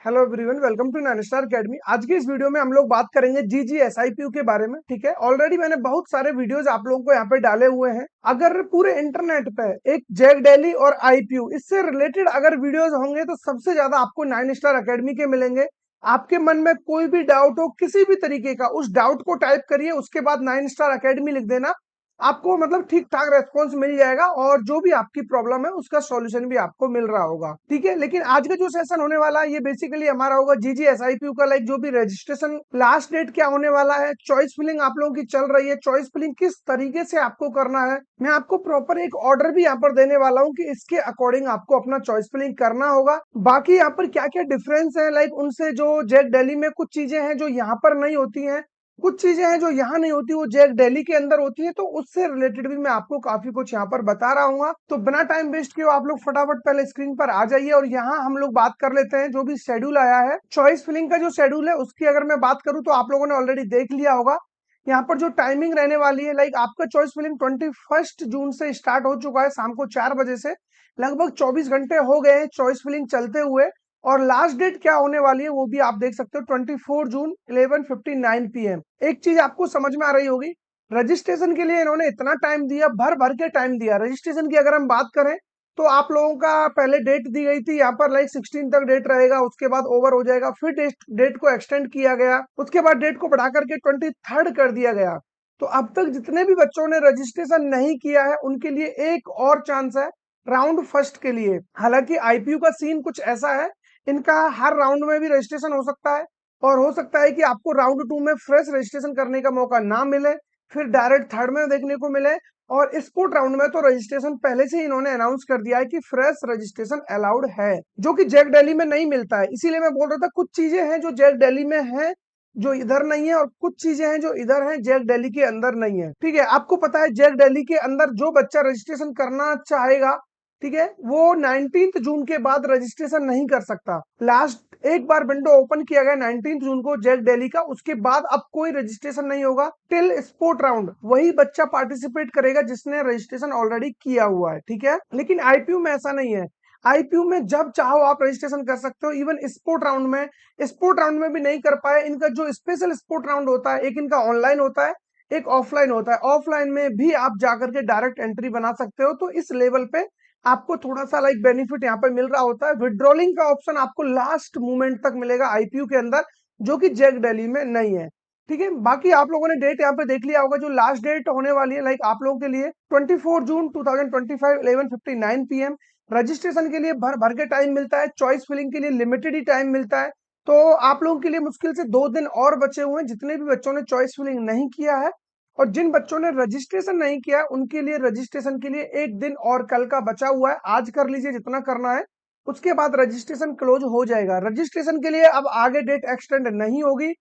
Hello everyone, welcome to nine star academy. आज की इस वीडियो में हम लोग बात करेंगे जीजीएसआईपीयू के बारे में। ठीक है, ऑलरेडी मैंने बहुत सारे वीडियोस आप लोगों को यहाँ पे डाले हुए हैं। अगर पूरे इंटरनेट पे एक जैक डेली और आईपीयू इससे रिलेटेड अगर वीडियोस होंगे तो सबसे ज्यादा आपको नाइन स्टार अकेडमी के मिलेंगे। आपके मन में कोई भी डाउट हो किसी भी तरीके का, उस डाउट को टाइप करिए, उसके बाद नाइन स्टार अकेडमी लिख देना। आपको मतलब ठीक ठाक रेस्पॉन्स मिल जाएगा और जो भी आपकी प्रॉब्लम है उसका सॉल्यूशन भी आपको मिल रहा होगा। ठीक है, लेकिन आज का जो सेशन होने वाला है ये बेसिकली हमारा होगा जीजीएसआईपीयू का, लाइक जो भी रजिस्ट्रेशन लास्ट डेट क्या होने वाला है, चॉइस फिलिंग आप लोगों की चल रही है, चॉइस फिलिंग किस तरीके से आपको करना है। मैं आपको प्रॉपर एक ऑर्डर भी यहाँ पर देने वाला हूँ कि इसके अकॉर्डिंग आपको अपना चॉइस फिलिंग करना होगा। बाकी यहाँ पर क्या क्या डिफरेंस है, लाइक उनसे जो जैक दिल्ली में कुछ चीजें हैं जो यहाँ पर नहीं होती हैं, कुछ चीजें हैं जो यहाँ नहीं होती वो जैक दिल्ली के अंदर होती है, तो उससे रिलेटेड भी मैं आपको काफी कुछ यहाँ पर बता रहा हूँ। तो बिना टाइम वेस्ट किए आप लोग फटाफट पहले स्क्रीन पर आ जाइए और यहाँ हम लोग बात कर लेते हैं जो भी शेड्यूल आया है। चॉइस फिलिंग का जो शेड्यूल है उसकी अगर मैं बात करूँ तो आप लोगों ने ऑलरेडी देख लिया होगा। यहाँ पर जो टाइमिंग रहने वाली है, लाइक आपका चॉइस फिलिंग 21 जून से स्टार्ट हो चुका है शाम को 4 बजे से। लगभग 24 घंटे हो गए हैं चॉइस फिलिंग चलते हुए। और लास्ट डेट क्या होने वाली है वो भी आप देख सकते हो, 24 जून 11:59 PM। एक चीज आपको समझ में आ रही होगी, रजिस्ट्रेशन के लिए इन्होंने इतना टाइम दिया, भर भर के टाइम दिया। रजिस्ट्रेशन की अगर हम बात करें तो आप लोगों का पहले डेट दी गई थी यहाँ पर, लाइक 16 तक डेट रहेगा, उसके बाद ओवर हो जाएगा, फिर डेट को एक्सटेंड किया गया, उसके बाद डेट को बढ़ा करके 23 कर दिया गया। तो अब तक जितने भी बच्चों ने रजिस्ट्रेशन नहीं किया है उनके लिए एक और चांस है राउंड फर्स्ट के लिए। हालांकि आईपीयू का सीन कुछ ऐसा है, इनका हर राउंड में भी रजिस्ट्रेशन हो सकता है और हो सकता है कि आपको राउंड 2 में फ्रेश रजिस्ट्रेशन करने का मौका ना मिले, फिर डायरेक्ट थर्ड में देखने को मिले। और स्पोर्ट राउंड में तो रजिस्ट्रेशन पहले से ही इन्होंने अनाउंस कर दिया है कि फ्रेश रजिस्ट्रेशन अलाउड है, जो कि जैक दिल्ली में नहीं मिलता है। इसीलिए मैं बोल रहा था कुछ चीजें हैं जो जैक दिल्ली में है जो इधर नहीं है, और कुछ चीजें हैं जो इधर हैं जैक दिल्ली के अंदर नहीं है। ठीक है, आपको पता है जैक दिल्ली के अंदर जो बच्चा रजिस्ट्रेशन करना चाहेगा, ठीक है, वो 19 जून के बाद रजिस्ट्रेशन नहीं कर सकता। लास्ट एक बार विंडो ओपन किया गया 19 जून को जैक दिल्ली का, उसके बाद अब कोई रजिस्ट्रेशन नहीं होगा टिल स्पोर्ट राउंड। वही बच्चा पार्टिसिपेट करेगा जिसने रजिस्ट्रेशन ऑलरेडी किया हुआ है। ठीक है, लेकिन आईपीयू में ऐसा नहीं है। आईपीयू में जब चाहो आप रजिस्ट्रेशन कर सकते हो, इवन स्पोर्ट राउंड में। स्पोर्ट राउंड में भी नहीं कर पाए, इनका जो स्पेशल स्पोर्ट राउंड होता है, एक इनका ऑनलाइन होता है, एक ऑफलाइन होता है। ऑफलाइन में भी आप जाकर के डायरेक्ट एंट्री बना सकते हो, तो इस लेवल पे आपको थोड़ा सा लाइक बेनिफिट यहाँ पे मिल रहा होता है। विड्रॉलिंग का ऑप्शन आपको लास्ट मोमेंट तक मिलेगा आईपीयू के अंदर, जो कि जैक दिल्ली में नहीं है। ठीक है, बाकी आप लोगों ने डेट यहाँ पे देख लिया होगा, जो लास्ट डेट होने वाली है लाइक आप लोगों के लिए 24 जून 2025 11:59 PM। रजिस्ट्रेशन के लिए भर भर के टाइम मिलता है, चॉइस फिलिंग के लिए लिमिटेड ही टाइम मिलता है। तो आप लोगों के लिए मुश्किल से 2 दिन और बचे हुए हैं, जितने भी बच्चों ने चॉइस फिलिंग नहीं किया है। और जिन बच्चों ने रजिस्ट्रेशन नहीं किया उनके लिए रजिस्ट्रेशन के लिए एक दिन और कल का बचा हुआ है। आज कर लीजिए जितना करना है, उसके बाद रजिस्ट्रेशन क्लोज हो जाएगा। रजिस्ट्रेशन के लिए अब आगे डेट एक्सटेंड नहीं होगी।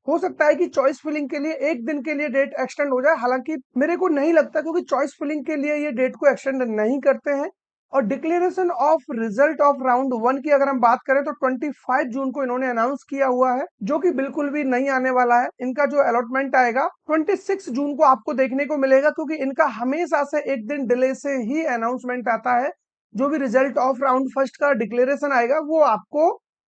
हो सकता है कि चॉइस फिलिंग के लिए एक दिन के लिए डेट एक्सटेंड हो जाए, हालांकि मेरे को नहीं लगता, क्योंकि चॉइस फिलिंग के लिए ये डेट को एक्सटेंड नहीं करते हैं। और declaration of result of round 1 की अगर हम बात करें तो 25 जून को इन्होंने अनाउंस किया हुआ है, जो कि बिल्कुल भी नहीं आने वाला है। इनका जो अलॉटमेंट आएगा 26 जून को आपको देखने को मिलेगा, क्योंकि इनका हमेशा से एक दिन डिले से ही अनाउंसमेंट आता है। जो भी रिजल्ट ऑफ राउंड फर्स्ट का डिक्लेरेशन आएगा वो आपको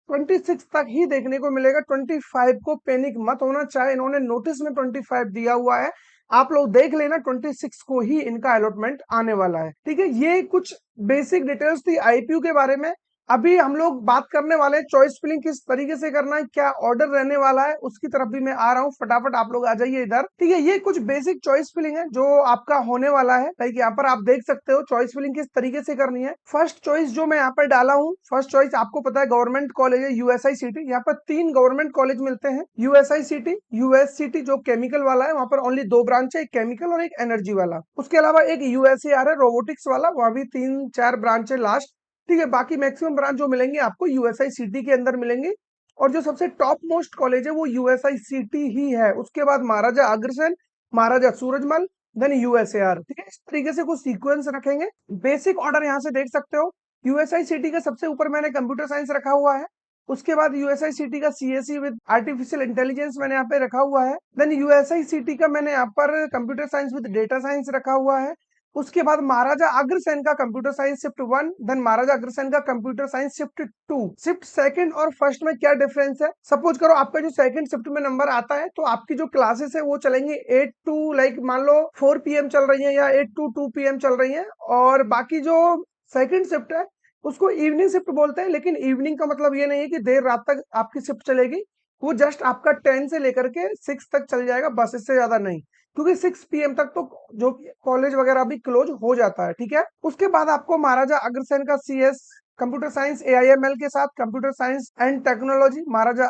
26 तक ही देखने को मिलेगा। 25 को पैनिक मत होना, चाहे इन्होंने नोटिस में 25 दिया हुआ है, आप लोग देख लेना 26 को ही इनका अलॉटमेंट आने वाला है। ठीक है, ये कुछ बेसिक डिटेल्स थी आईपीयू के बारे में। अभी हम लोग बात करने वाले हैं चॉइस फिलिंग किस तरीके से करना है, क्या ऑर्डर रहने वाला है, उसकी तरफ भी मैं आ रहा हूँ। फटाफट आप लोग आ जाइए इधर। ठीक है, ये कुछ बेसिक चॉइस फिलिंग है जो आपका होने वाला है। लाइक यहाँ पर आप देख सकते हो चॉइस फिलिंग किस तरीके से करनी है। फर्स्ट चॉइस जो मैं यहाँ पर डाला हूँ, फर्स्ट चॉइस आपको पता है गवर्नमेंट कॉलेज है यूएसआई सिटी। यहाँ पर 3 गवर्नमेंट कॉलेज मिलते हैं, यूएसआई सिटी, यूएस सिटी जो केमिकल वाला है, वहां पर ओनली 2 ब्रांच है, एक केमिकल और एक एनर्जी वाला। उसके अलावा एक यूएसएआर है रोबोटिक्स वाला, वहां भी 3-4 ब्रांच है लास्ट। ठीक है, बाकी मैक्सिमम ब्रांच जो मिलेंगे आपको यूएसआई सिटी के अंदर मिलेंगे। और जो सबसे टॉप मोस्ट कॉलेज है वो यूएसआई सिटी ही है। उसके बाद महाराजा अग्रसेन, महाराजा सूरजमल, देन यूएसएआर। ठीक है, इस तरीके से कुछ सीक्वेंस रखेंगे। बेसिक ऑर्डर यहाँ से देख सकते हो, यूएसआई सिटी का सबसे ऊपर मैंने कंप्यूटर साइंस रखा हुआ है। उसके बाद यूएसआई सिटी का सीएससी विद आर्टिफिशियल इंटेलिजेंस मैंने यहाँ पे रखा हुआ है। देन यूएसआई सिटी का मैंने यहाँ पर computer science with data science रखा हुआ है। उसके बाद महाराजा अग्रसेन का computer science shift 1, then Maharaja Agrasen का computer science shift 2। Shift second और फर्स्ट में क्या डिफरेंस है? सपोज करो आपका जो सेकंड शिफ्ट में नंबर आता है तो आपकी जो क्लासेस है वो चलेंगी 8 टू लाइक मान लो 4 PM चल रही है या 8 टू 2 PM चल रही है, और बाकी जो सेकंड शिफ्ट है उसको इवनिंग शिफ्ट बोलते हैं। लेकिन इवनिंग का मतलब ये नहीं है कि देर रात तक आपकी शिफ्ट चलेगी, वो जस्ट आपका 10 से लेकर के 6 तक चल जाएगा, बस इससे ज्यादा नहीं, क्योंकि 6 PM तक तो जो कॉलेज वगैरह भी क्लोज हो जाता है। ठीक है, उसके बाद आपको महाराजा अग्रसेन का CS कंप्यूटर साइंस AIML के साथ computer science and technology, Maharaja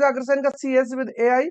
Agrasen का CS विद AI।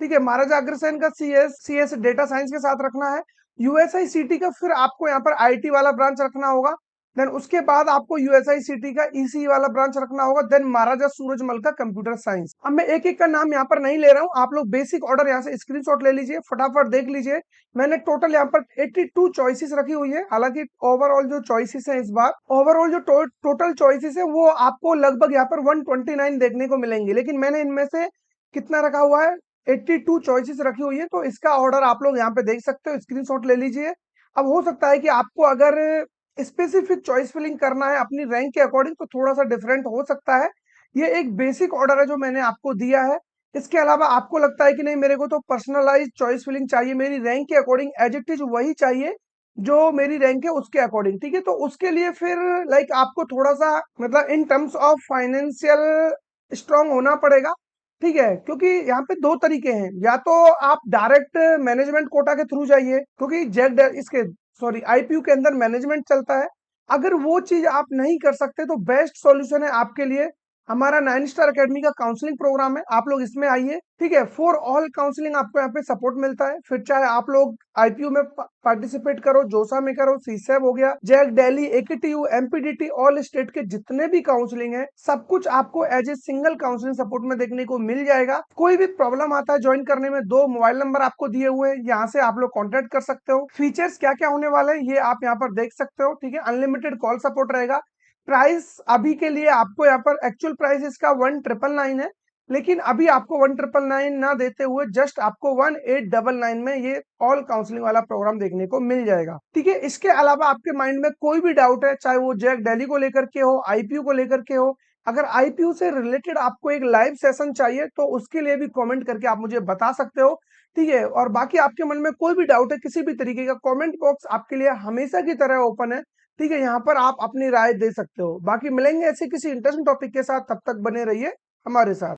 ठीक है, महाराजा अग्रसेन का CS डेटा साइंस के साथ रखना है। USICT का फिर आपको यहाँ पर IT वाला ब्रांच रखना होगा। देन उसके बाद आपको USICT का ECE वाला ब्रांच रखना होगा। देन महाराजा सूरजमल का कंप्यूटर साइंस। अब मैं एक एक का नाम यहाँ पर नहीं ले रहा हूँ, आप लोग बेसिक ऑर्डर यहाँ से स्क्रीनशॉट ले लीजिए, फटाफट देख लीजिए। मैंने टोटल यहाँ पर 82 चॉइसेस रखी हुई है। हालांकि ओवरऑल जो चॉइसेस है, इस बार ओवरऑल जो टोटल चॉइसेस है वो आपको लगभग यहाँ पर 129 देखने को मिलेंगे, लेकिन मैंने इनमें से कितना रखा हुआ है, 82 चॉइसेस रखी हुई है। तो इसका ऑर्डर आप लोग यहाँ पे देख सकते हो, स्क्रीनशॉट ले लीजिए। अब हो सकता है कि आपको अगर स्पेसिफिक चॉइस फिलिंग करना है अपनी रैंक के अकॉर्डिंग तो थोड़ा सा डिफरेंट हो सकता है। ये एक बेसिक ऑर्डर है जो मैंने आपको दिया है। इसके अलावा आपको लगता है कि नहीं मेरे को तो पर्सनलाइज चॉइस फिलिंग चाहिए, मेरी रैंक के अकॉर्डिंग एज इट इज वही चाहिए जो मेरी रैंक है उसके अकॉर्डिंग, ठीक है, तो उसके लिए फिर लाइक आपको थोड़ा सा मतलब in terms of financial strong होना पड़ेगा। ठीक है, क्योंकि यहाँ पे दो तरीके हैं, या तो आप डायरेक्ट मैनेजमेंट कोटा के थ्रू जाइए, क्योंकि जेक इसके सॉरी IPU के अंदर मैनेजमेंट चलता है। अगर वो चीज आप नहीं कर सकते तो बेस्ट सॉल्यूशन है आपके लिए हमारा 9 स्टार अकेडमी का काउंसलिंग प्रोग्राम है, आप लोग इसमें आइए। ठीक है, फॉर ऑल काउंसलिंग आपको यहाँ पे सपोर्ट मिलता है, फिर चाहे आप लोग IPU में पार्टिसिपेट करो, जोसा में करो, CSEB हो गया, JAC Delhi, AKTU, MPDT, all state के जितने भी काउंसलिंग है सब कुछ आपको as a single counselling support में देखने को मिल जाएगा। कोई भी प्रॉब्लम आता है ज्वाइन करने में, 2 मोबाइल नंबर आपको दिए हुए हैं, यहाँ से आप लोग कॉन्टेक्ट कर सकते हो। फीचर्स क्या क्या होने वाले हैं ये आप यहाँ पर देख सकते हो। ठीक है, अनलिमिटेड कॉल सपोर्ट रहेगा। प्राइस अभी के लिए आपको यहाँ पर एक्चुअल प्राइस इसका 1999 है, लेकिन अभी आपको 1999 ना देते हुए जस्ट आपको 1899 में ये ऑल काउंसलिंग वाला प्रोग्राम देखने को मिल जाएगा। ठीक है, इसके अलावा आपके माइंड में कोई भी डाउट है, चाहे वो जैक दिल्ली को लेकर के हो, IPU को लेकर के हो, अगर IPU से रिलेटेड आपको एक लाइव सेशन चाहिए तो उसके लिए भी कमेंट करके आप मुझे बता सकते हो। ठीक है, और बाकी आपके मन में कोई भी डाउट है किसी भी तरीके का, कमेंट बॉक्स आपके लिए हमेशा की तरह ओपन है। ठीक है, यहाँ पर आप अपनी राय दे सकते हो। बाकी मिलेंगे ऐसे किसी इंटरेस्टिंग टॉपिक के साथ, तब तक बने रहिए हमारे साथ।